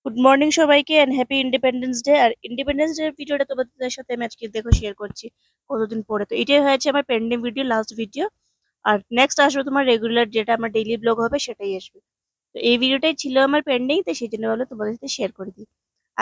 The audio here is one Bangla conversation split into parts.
গুড মর্নিং সবাইকে এন্ড হ্যাপি ইন্ডিপেন্ডেন্স ডে। আর ইন্ডিপেন্ডেন্স ডে ভিডিওটা তোমাদের সাথে আমি আজকে দেখো শেয়ার করছি কতদিন পরে। তো এটাই হয়েছে আমার পেন্ডিং ভিডিও, লাস্ট ভিডিও। আর নেক্সট আসবে তোমার রেগুলার, যেটা আমার ডেইলি ব্লগ হবে সেটাই আসবে। তো এই ভিডিওটাই ছিল আমার পেন্ডিং, তো সেই জন্য ভাবলাম তোমাদের সাথে শেয়ার করে দিই।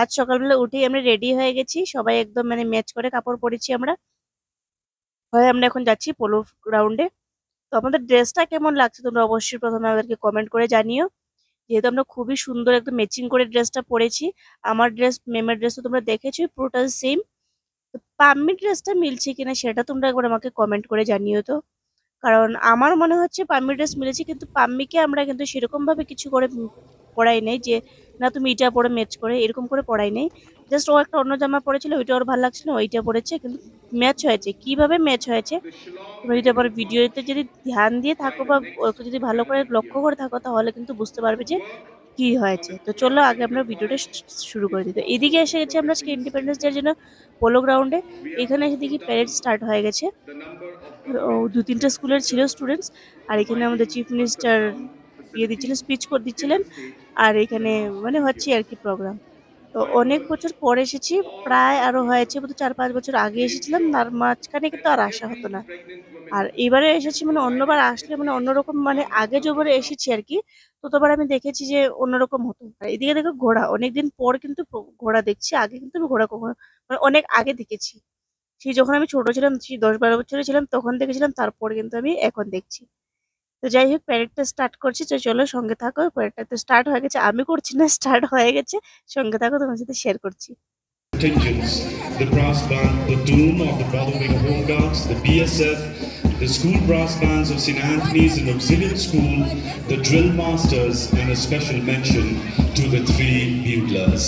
আজ সকালবেলা উঠেই আমরা রেডি হয়ে গেছি, সবাই একদম মানে ম্যাচ করে কাপড় পরেছি আমরা। হয়ে আমরা এখন যাচ্ছি পোলো গ্রাউন্ডে। তো আমাদের ড্রেসটা কেমন লাগছে তোমরা অবশ্যই প্রথমে আমাদেরকে কমেন্ট করে জানিও। যেহেতু আমরা খুবই সুন্দর একদম ম্যাচিং করে ড্রেসটা পরেছি। আমার ড্রেস, মেমের ড্রেস তো তোমরা দেখেছোই, পুরোটা সেম। তো পাম্মির ড্রেসটা মিলছে কিনা সেটা তোমরা একবার আমাকে কমেন্ট করে জানিও তো। কারণ আমার মনে হচ্ছে পাম্মির ড্রেস মিলেছে, কিন্তু পাম্মিকে আমরা কিন্তু সেরকম ভাবে কিছু করে পড়াই নেই যে না তুমি এটা পরে ম্যাচ করে, এরকম করে পড়াই নেই। জাস্ট ও একটা অন্য জামা পরেছিল, ওইটা ওর ভালো লাগছিল, ওইটা পরেছে, কিন্তু ম্যাচ হয়েছে। কিভাবে ম্যাচ হয়েছে তুমি যদি আবার ভিডিওতে যদি ধ্যান দিয়ে থাকো বা ওকে যদি ভালো করে লক্ষ্য করে থাকো, তাহলে কিন্তু বুঝতে পারবে যে কি হয়েছে। তো চলো আগে আমরা ভিডিওটা শুরু করে দিই। তো এদিকে এসে গেছি আমরা আজকে ইন্ডিপেন্ডেন্স ডে এর জন্য পোলো গ্রাউন্ডে। এখানে এসে দেখি প্যারেড স্টার্ট হয়ে গেছে। ও দু তিনটা স্কুলের ছিল স্টুডেন্টস। আর এখানে আমাদের চিফ মিনিস্টার দিচ্ছিলেন, স্পিচ করে দিচ্ছিলেন। আর এখানে মানে হচ্ছে আর কি প্রোগ্রাম। তো অনেক বছর পরে এসেছি, প্রায় আরো হয়েছে বোধহয় 4-5 বছর আগে এসেছিলাম, তার মাঝখানে কিন্তু আর আসা হতো না। আর এবারে এসেছি মানে অন্যবার আসলে মানে অন্যরকম, মানে আগে যতবার এসেছি আর কি, ততবার আমি দেখেছি যে অন্যরকম হতো। আর এদিকে দেখো ঘোড়া, অনেকদিন পর কিন্তু ঘোড়া দেখছি। আগে কিন্তু আমি ঘোড়া কখনো মানে অনেক আগে দেখেছি। সেই যখন আমি ছোট ছিলাম, সেই 10-12 বছরে ছিলাম তখন দেখেছিলাম, তারপর কিন্তু আমি এখন দেখছি। তো যাই হোক, প্যারেডটা স্টার্ট করছি, তো চলো সঙ্গে থাকো। প্যারেডটা তো স্টার্ট হয়ে গেছে, আমি করছি না, স্টার্ট হয়ে গেছে। সঙ্গে থাকো, তোমার সাথে শেয়ার করছি। Contingents, the brass band platoon of the Brotherhood Home Guards, the BSF, the school brass bands of St. Anthony's and Auxiliary School, the drill masters, and a special mention to the three buglers.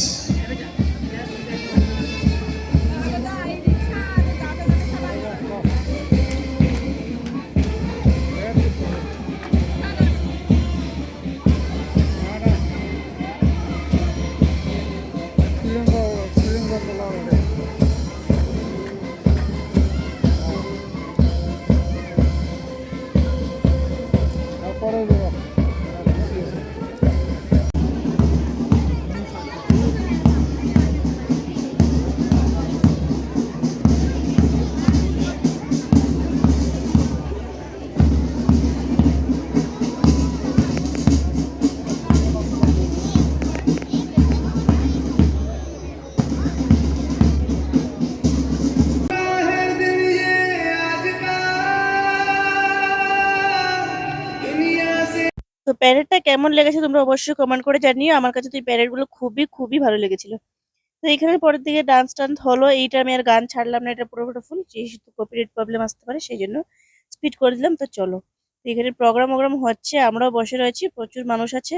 তো প্যারেডটা কেমন লেগেছে তোমরা অবশ্যই কমেন্ট করে জানিও। আমার কাছে তো এই প্যারেড গুলো খুবই খুবই ভালো লেগেছিল। তো এখানে পরের দিকে ডান্স টান্স হলো। এইটা আমি আর গান ছাড়লাম না, এটা পুরোটা ফুল, যেহেতু কপিরাইট প্রবলেম আসতে পারে সেই জন্য স্পিড করে দিলাম। তো চলো, তো এখানে প্রোগ্রাম হচ্ছে, আমরাও বসে রয়েছি, প্রচুর মানুষ আছে।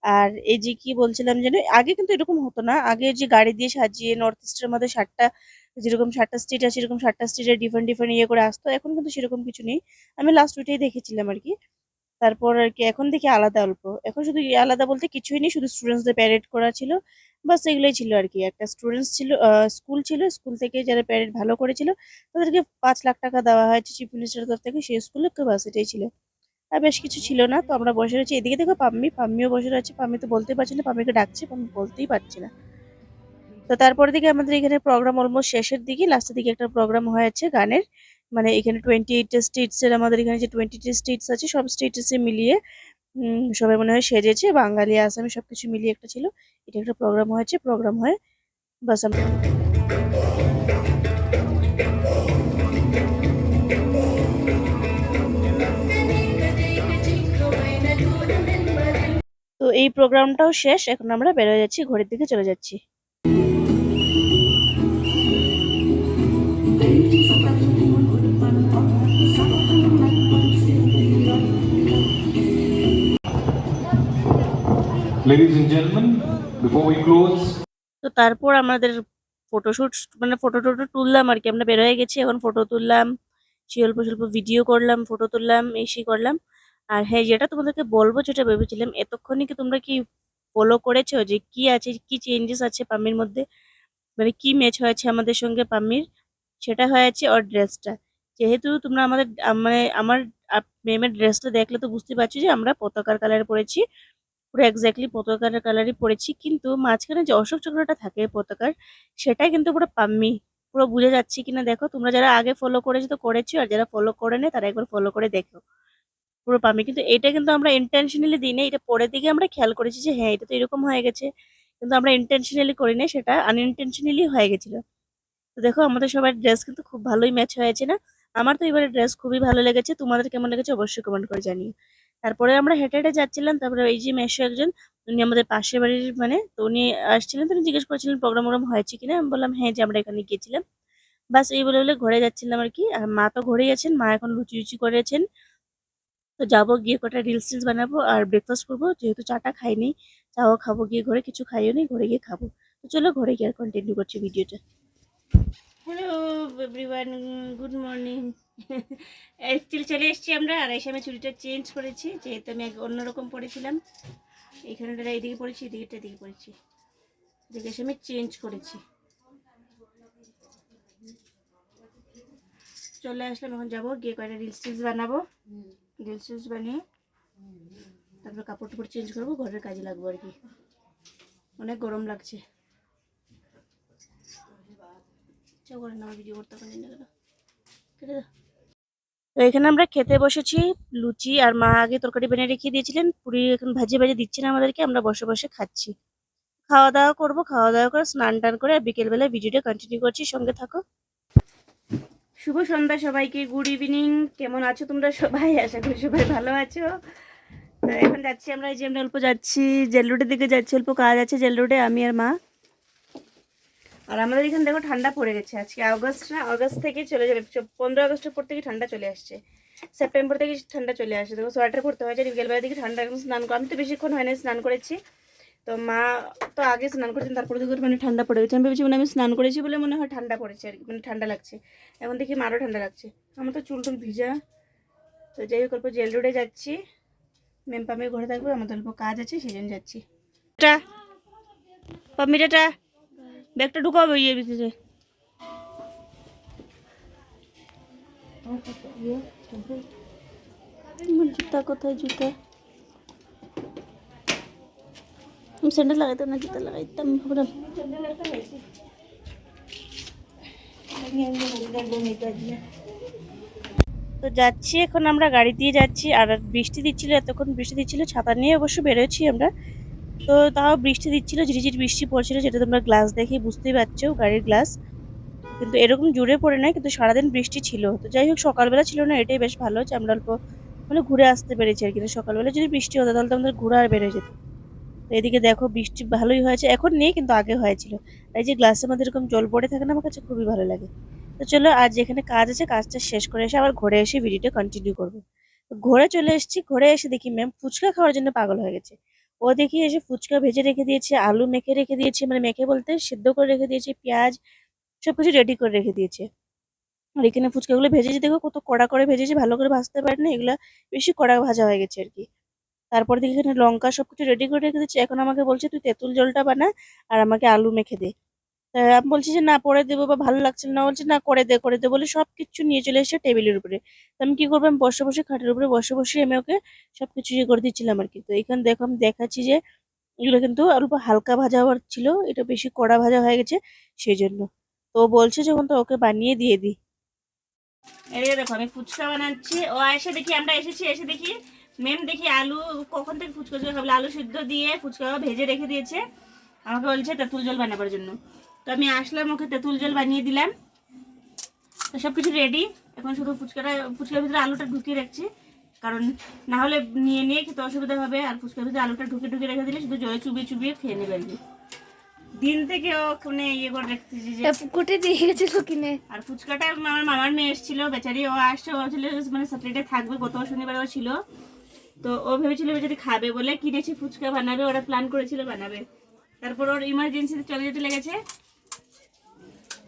আর এই যে কি বলছিলাম যেন, আগে কিন্তু এরকম হতো না। আগে যে গাড়ি দিয়ে সাজিয়ে নর্থ ইস্টের মধ্যে যেরকম 7টা স্টেট আছে, এরকম 7টা স্টেটের ডিফারেন্ট ডিফারেন্ট ইয়ে করে আসতো। এখন কিন্তু সেরকম কিছু নেই। আমি লাস্ট ওইটাই দেখেছিলাম আর কি। তারপর আর কি এখন দেখি আলাদা অল্প, এখন শুধু আলাদা বলতে কিছুই নেই, শুধু স্টুডেন্টসদের প্যারেড করা ছিল। বাস এগুলোই ছিল আর কি। একটা স্টুডেন্টস ছিল, স্কুল ছিল, স্কুল থেকে যারা প্যারেড ভালো করেছিল তাদেরকে 5 লাখ টাকা দেওয়া হয়েছে চিফ মিনিস্টারের তরফ থেকে, সেই স্কুলে তো বাস এটাই ছিল। আর বেশ কিছু ছিল না। তো আমরা বসে রয়েছি, এদিকে দেখো পাম্মিও বসে রয়েছে। পাম্মি তো বলতেই পারছি না, পাম্মিকে ডাকছি, পাম্মি বলতেই পারছি না। তো তারপর দিকে আমাদের এখানে প্রোগ্রাম অলমোস্ট শেষের দিকে, লাস্টের দিকে একটা প্রোগ্রাম হয়েছে গানের। মানে এখানে 28টা স্টেটস এর, আমাদের এখানে যে 20টা স্টেটস আছে সব স্টেটস এ মিলিয়ে সবাই মনে হয় সেজেছে, বাঙালি আসামি সবকিছু মিলিয়ে একটা ছিল। এটা একটা প্রোগ্রাম হয়েছে, প্রোগ্রাম হয়ে বাস তো এই প্রোগ্রামটাও শেষ, এখন আমরা বেরোয় যাচ্ছি, ঘরের দিকে চলে যাচ্ছি। Ladies and gentlemen, before we close, তো তারপর আমাদের ফটোশুট, মানে ফটো টটো তুললাম আর কি, আমরা বের হয়ে গেছি, এখন ফটো তুললাম, সে অল্প স্বল্প ভিডিও করলাম, ফটো তুললাম, এই সেই করলাম। আর হ্যাঁ, যেটা তোমাদেরকে বলবো, যেটা ভেবেছিলাম, এতক্ষণে কি তোমরা কি ফলো করেছো যে কি আছে, কি চেঞ্জেস আছে পাম্মির মধ্যে, মানে কি ম্যাচ হয়েছে আমাদের সঙ্গে পাম্মির? সেটা হয়েছে ওর ড্রেসটা। যেহেতু তোমরা আমাদের মানে আমার মেমের ড্রেসটা দেখলে তো বুঝতে পারছো যে আমরা পতাকার কালার পরেছি। পুরো এক্স্যাক্টলি পতাকার কালারই পরেছি, কিন্তু মাঝখানে যে অশোক চক্রটা থাকে পতাকার, সেটাই কিন্তু পুরো পাম্মি। পুরো বুঝে যাচ্ছে কিনা দেখো, তোমরা যারা আগে ফলো করেছো তো করেছো, আর যারা ফলো করে নেই তারা একবার ফলো করে দেখো। পুরো পাম্মি, কিন্তু এটা কিন্তু আমরা ইন্টেনশনালি দিই না, এটা পরের দিকে আমরা খেয়াল করেছি যে হ্যাঁ এটা তো এরকম হয়ে গেছে, কিন্তু আমরা ইন্টেনশনালি করি না, সেটা আনইনটেনশনালি হয়ে গেছিল। তো দেখো আমাদের সবার ড্রেস কিন্তু খুব ভালোই ম্যাচ হয়েছে না? আমার তো এবারে ড্রেস খুবই ভালো লেগেছে, তোমাদের কেমন লেগেছে অবশ্যই কমেন্ট করে জানিও। তারপরে আমরা হেঁটে হেঁটে যাচ্ছিলাম, তারপরে এই যে মেশো একজন, উনি আমাদের পাশের বাড়ির, মানে তো উনি আসছিলেন, তো উনি জিজ্ঞেস করেছিলেন প্রোগ্রাম হয়েছে কিনা, আমি বললাম হ্যাঁ যে আমরা এখানে গিয়েছিলাম। বাস এই বলে বলে ঘুরে যাচ্ছিলাম আর কি। আর মা তো ঘুরেই আছেন, মা এখন লুচি লুচি করেছেন। তো যাবো গিয়ে কটা রিলস টিলস বানাবো আর ব্রেকফাস্ট করবো, যেহেতু চাটা খাইনি, চাও খাবো গিয়ে, ঘরে কিছু খাইও নি, ঘরে গিয়ে খাবো। তো চলো ঘরে গিয়ে আর কন্টিনিউ করছি ভিডিওটা। Hello everyone, good morning. Actually চলে এসেছি আমরা, আর এসে আমি চুড়িটা চেঞ্জ করেছি, যেহেতু আমি অন্যরকম পরেছিলাম। এইখানটা এইদিকে পরেছি, এদিকেটা এদিকে পরেছি, এদিকে এসে আমি চেঞ্জ করেছি। চলে আসলাম, এখন যাবো গিয়ে কয়েকটা রিলস টিলস বানাবো, রিলস টিলস বানিয়ে তারপর কাপড় টাপড় চেঞ্জ করবো, ঘরের কাজে লাগবো আর কি। অনেক গরম লাগছে। ইচ্ছা করে না আমার ভিডিও করতে, পারি না কেন, কেটে দাও। তো এখানে আমরা খেতে বসেছি, লুচি আর মা আগে তরকারি বানিয়ে রেখে দিয়েছিলেন, পুরি এখন ভাজিয়ে ভাজিয়ে দিচ্ছেন আমাদেরকে, আমরা বসে বসে খাচ্ছি। খাওয়া দাওয়া করবো, খাওয়া দাওয়া করে স্নান টান করে বিকেলবেলা ভিডিওটা কন্টিনিউ করছি, সঙ্গে থাকো। শুভ সন্ধ্যা সবাইকে, গুড ইভিনিং। কেমন আছো তোমরা সবাই? আশা করি সবাই ভালো আছো। তো এখন যাচ্ছি আমরা, এই যে আমরা অল্প যাচ্ছি জেল রোডের দিকে যাচ্ছি, অল্প কাজ আছে জেল রোডে, আমি আর মা। আর আমাদের এখানে দেখো ঠান্ডা পড়ে গেছে, আজকে আগস্ট না, আগস্ট থেকে চলে যাবে, 15 আগস্টের পর থেকে ঠান্ডা চলে আসছে, সেপ্টেম্বর থেকে ঠান্ডা চলে আসে। দেখো সোয়েটার পরতে হয়, বিকেলবেলা দিকে ঠান্ডা, এখন স্নান আমি তো বেশিক্ষণ হয় না স্নান করেছি। তো মা তো আগে স্নান করেছেন, তারপরে দেখো মানে ঠান্ডা পড়ে গেছে, আমি ভেবেছি মানে আমি স্নান করেছি বলে মনে হয় ঠান্ডা পড়েছে আর কি, মানে ঠান্ডা লাগছে। এখন দেখি মারও ঠান্ডা লাগছে, আমার তো চুল টুল ভিজা। তো যাই হোক অল্প জেল রোডে যাচ্ছি, মেম পামির ঘরে থাকবো, আমাদের অল্প কাজ আছে সেই জন্য যাচ্ছি। পামিটা ব্যাগটা ঢুকাবো ইয়ে ভিতরে। জুতা কোথায়? জুতা আমি স্যান্ডেল লাগাইতাম না, জুতা লাগাইতাম ভাবলাম। তো যাচ্ছি এখন আমরা, গাড়ি দিয়ে যাচ্ছি, আর বৃষ্টি দিচ্ছিল, এতক্ষণ বৃষ্টি দিচ্ছিল, ছাতা নিয়ে অবশ্য বেরোচ্ছি আমরা। তো তাও বৃষ্টি দিচ্ছিল, ঝিরিঝিরি বৃষ্টি পড়ছিল, যেটা তোমরা গ্লাস দেখে বুঝতেই পারছো, গাড়ির গ্লাস। কিন্তু এরকম জোরে পড়ে নাই, কিন্তু সারাদিন বৃষ্টি ছিল। তো যাই হোক সকালবেলা ছিল না, এটাই বেশ ভালো যে আমরা অল্প মানে ঘুরে আসতে পেরেছি আর কি। সকালবেলা যদি বৃষ্টি হতো তাহলে তো আমাদের ঘোরা আর বেড়ে যেত। তো এদিকে দেখো বৃষ্টি ভালোই হয়েছে, এখন নেই কিন্তু আগে হয়েছিল। এই যে গ্লাসের মধ্যে এরকম জল পড়ে থাকে না, আমার কাছে খুবই ভালো লাগে। তো চলো আজ যেখানে কাজ আছে কাজটা শেষ করে এসে আবার ঘরে এসে ভিডিওটা কন্টিনিউ করবো। তো ঘরে চলে এসেছি, ঘরে এসে দেখি ম্যাম ফুচকা খাওয়ার জন্য পাগল হয়ে গেছে। ও দেখি এসে ফুচকা ভেজে রেখে দিয়েছে, আলু মেখে রেখে দিয়েছে, মানে মেখে বলতে সিদ্ধ করে রেখে দিয়েছে, পেঁয়াজ সবকিছু রেডি করে রেখে দিয়েছে। আর এখানে ফুচকাগুলো ভেজেছে, দেখো কত কড়া করে ভেজেছে, ভালো করে ভাজতে পারে না, এগুলা বেশি কড়া ভাজা হয়ে গেছে আর কি। তারপর দেখি এখানে লঙ্কা সবকিছু রেডি করে রেখে দিচ্ছে, এখন আমাকে বলছে তুই তেঁতুল জলটা বানা আর আমাকে আলু মেখে দে। তা আমি বলছি যে না পরে দেবো, বা ভালো লাগছিল না, বলছে না করে দে করে দে, বলে সবকিছু নিয়ে চলে এসে টেবিলের উপরে। তো আমি কি করবো, আমি বসে বসে খাটের উপরে বসে বসে আমি ওকে সবকিছু ইয়ে করে দিচ্ছিলাম আর কি। তো এখানে দেখো আমি দেখাচ্ছি যে এগুলো কিন্তু অল্প হালকা ভাজা হওয়ার ছিল, এটা বেশি কড়া ভাজা হয়ে গেছে সেই জন্য। তো ও বলছে যখন তো ওকে বানিয়ে দিয়ে দিই। এই দেখো আমি ফুচকা বানাচ্ছি, ও এসে দেখি আমরা এসেছি, এসে দেখি মেম দেখি আলু কখন থেকে ফুচকা খাবলে আলু সিদ্ধ দিয়ে ফুচকা ভেজে রেখে দিয়েছে, আমাকে বলছে তেঁতুল জল বানাবার জন্য। তো আমি আসলাম, ওকে তেঁতুল জল বানিয়ে দিলাম। তো সব কিছু রেডি, এখন শুধু ফুচকার ভিতরে আলুটা ঢুকিয়ে রাখছি, কারণ না হলে নিয়ে নিয়ে খেতে অসুবিধা হবে, আর ফুচকার ভিতরে আলুটা ঢুকিয়ে রেখে দিলে শুধু জলে চুবিয়ে চুবিয়ে খেয়ে নেবে আর কি। দিন থেকে ওখানে ইয়ে করে রাখতেছি যে পুকুরে দিয়ে গেছিল কিনে। আর ফুচকাটা আমার মামার মেয়ে এসেছিল, বেচারি ও আসছে, ও ছিল মানে স্যাটারডে থাকবে, গত শনিবার ও ছিল। তো ও ভেবেছিল বেচারি খাবে বলে কিনেছে ফুচকা বানাবে, ওরা প্ল্যান করেছিল বানাবে, তারপর ওর ইমার্জেন্সিতে চলে যেতে লেগেছে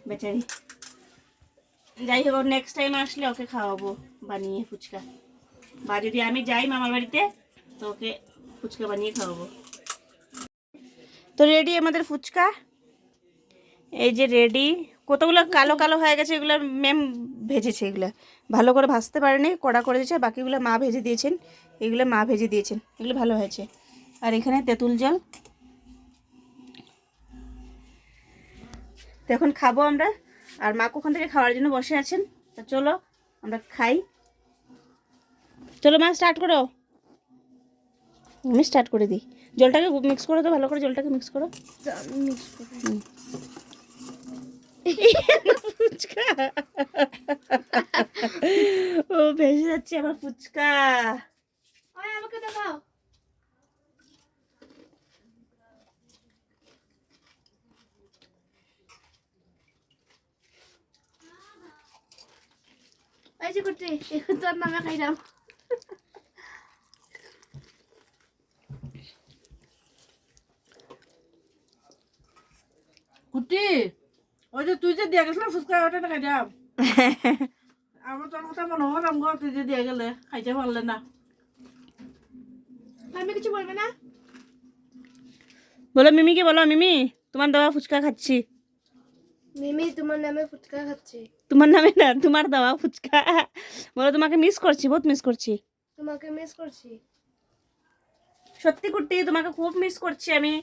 বেচারি। যাই হোক নেক্সট টাইম আসলে ওকে খাওয়াবো বানিয়ে ফুচকা, বা যদি আমি যাই মামার বাড়িতে তো ওকে ফুচকা বানিয়ে খাওয়াবো। তো রেডি আমাদের ফুচকা, এই যে রেডি। কতগুলো কালো কালো হয়ে গেছে, এগুলো ম্যাম ভেজেছে, এগুলো ভালো করে ভাজতে পারেনি, কড়া করে দিয়েছে, বাকিগুলো মা ভেজে দিয়েছেন, এগুলো মা ভেজে দিয়েছেন, এগুলো ভালো হয়েছে। আর এখানে তেঁতুল জল। তো এখন খাবো আমরা, আর মা ওখান থেকে খাওয়ার জন্য বসে আছেন। তো চলো আমরা খাই। চলো মা স্টার্ট করো। আমি স্টার্ট করে দিই। জলটাকে মিক্স করো তো, ভালো করে জলটাকে মিক্স করো। মিক্স করে ফুচকা ও ভেসে যাচ্ছে আমার ফুচকা। ওই আমাকে দেখাও। এই যে কুটি এখন তোর নামে খাইলাম। কুটি ওই যে তুই যে দিয়ে গেছিলাম ফুচকা ওটা খাই দাম আমার তোর কথা মনে হয় আমগো তুই যে দিয়ে গেলে খাইতে পারলে না। আমি কিছু বলবে না? বলো মিমিকে, বলো মিমি তোমার দেওয়া ফুচকা খাচ্ছি। মিমি তোমার নামে ফুচকা খাচ্ছে। তোমার নামে না, তোমার দেওয়া ফুচকা। বলো তোমাকে মিস করছি, বহুত মিস করছি। তোমাকে মিস করছি। সত্যি কুট্টি তোমাকে খুব মিস করছি আমি।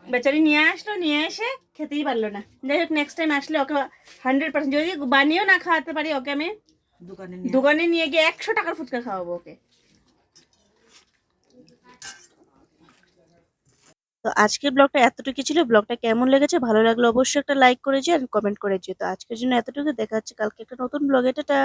বেচারি নিয়ে আসলো, নিয়ে এসে খেতেই পারলো না। যাই হোক নেক্সট টাইম আসলে ওকে 100%, যদি বানিয়েও না খাওয়াতে পারি ওকে আমি দোকানে নিয়ে গিয়ে 100 টাকার ফুচকা খাওয়াবো ওকে। তো আজকের ব্লগটা এতটুকু ছিল। ব্লগটা কেমন লেগেছে, ভালো লাগলে অবশ্যই একটা লাইক করে দিও আর কমেন্ট করে দিও। তো আজকের জন্য এতটুকু, দেখা হচ্ছে কালকে একটা নতুন ব্লগে। টাটা।